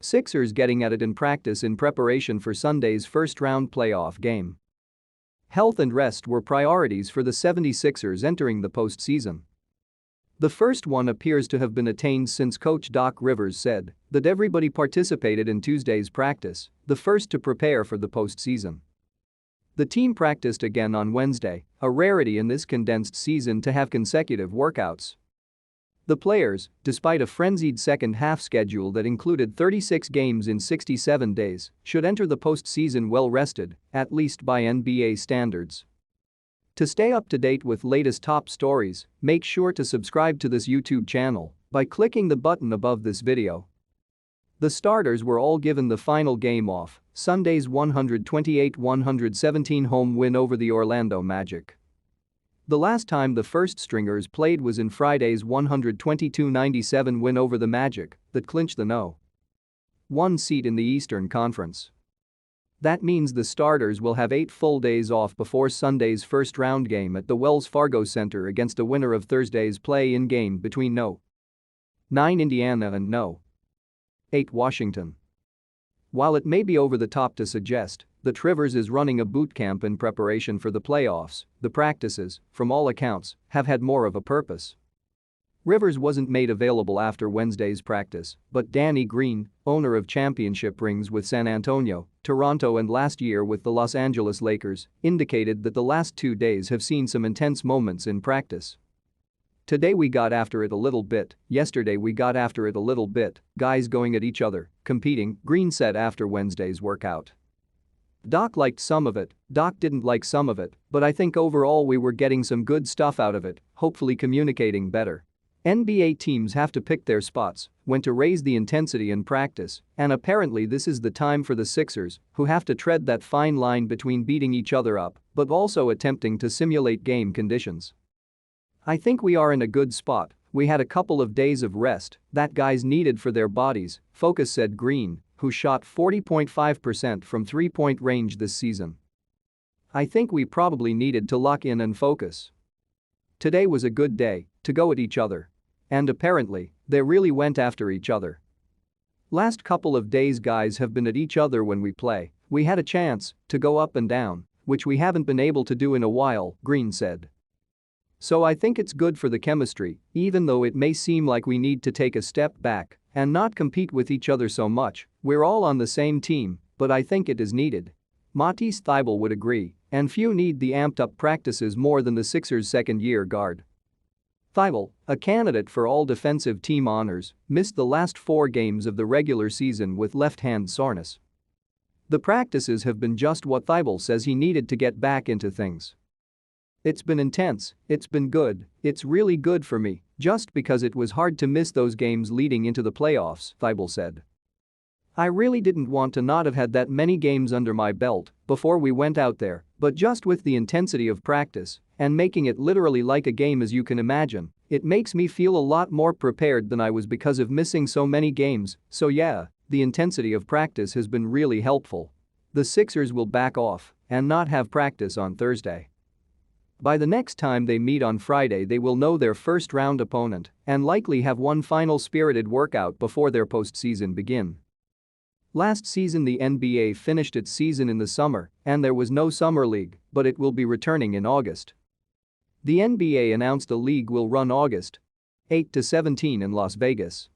Sixers getting at it in practice in preparation for Sunday's first-round playoff game. Health and rest were priorities for the 76ers entering the postseason. The first one appears to have been attained since coach Doc Rivers said that everybody participated in Tuesday's practice, the first to prepare for the postseason. The team practiced again on Wednesday, a rarity in this condensed season to have consecutive workouts. The players, despite a frenzied second-half schedule that included 36 games in 67 days, should enter the postseason well-rested, at least by NBA standards. To stay up to date with latest top stories, make sure to subscribe to this YouTube channel by clicking the button above this video. The starters were all given the final game off, Sunday's 128-117 home win over the Orlando Magic. The last time the first-stringers played was in Friday's 122-97 win over the Magic that clinched the No. 1 seat in the Eastern Conference. That means the starters will have 8 full days off before Sunday's first-round game at the Wells Fargo Center against the winner of Thursday's play-in game between No. 9 Indiana and No. 8 Washington. While it may be over the top to suggest that Rivers is running a boot camp in preparation for the playoffs, the practices, from all accounts, have had more of a purpose. Rivers wasn't made available after Wednesday's practice, but Danny Green, owner of championship rings with San Antonio, Toronto and last year with the Los Angeles Lakers, indicated that the last 2 days have seen some intense moments in practice. Today we got after it a little bit, yesterday we got after it a little bit, guys going at each other, competing, Green said after Wednesday's workout. Doc liked some of it, Doc didn't like some of it, but I think overall we were getting some good stuff out of it, hopefully communicating better. NBA teams have to pick their spots, when to raise the intensity in practice, and apparently this is the time for the Sixers, who have to tread that fine line between beating each other up but also attempting to simulate game conditions. I think we are in a good spot, we had a couple of days of rest that guys needed for their bodies, Focus said Green, who shot 40.5% from three-point range this season. I think we probably needed to lock in and focus. Today was a good day to go at each other. And apparently, they really went after each other. Last couple of days guys have been at each other when we play, we had a chance to go up and down, which we haven't been able to do in a while, Green said. So I think it's good for the chemistry, even though it may seem like we need to take a step back and not compete with each other so much, we're all on the same team, but I think it is needed. Matisse Thybulle would agree, and few need the amped-up practices more than the Sixers' second-year guard. Thybulle, a candidate for all defensive team honors, missed the last 4 games of the regular season with left-hand soreness. The practices have been just what Thybulle says he needed to get back into things. It's been intense, it's been good, it's really good for me, just because it was hard to miss those games leading into the playoffs, Thybulle said. I really didn't want to not have had that many games under my belt before we went out there, but just with the intensity of practice and making it literally like a game as you can imagine, it makes me feel a lot more prepared than I was because of missing so many games, so yeah, the intensity of practice has been really helpful. The Sixers will back off and not have practice on Thursday. By the next time they meet on Friday they will know their first-round opponent and likely have one final spirited workout before their postseason begin. Last season the NBA finished its season in the summer and there was no summer league, but it will be returning in August. The NBA announced the league will run August 8 to 17 in Las Vegas.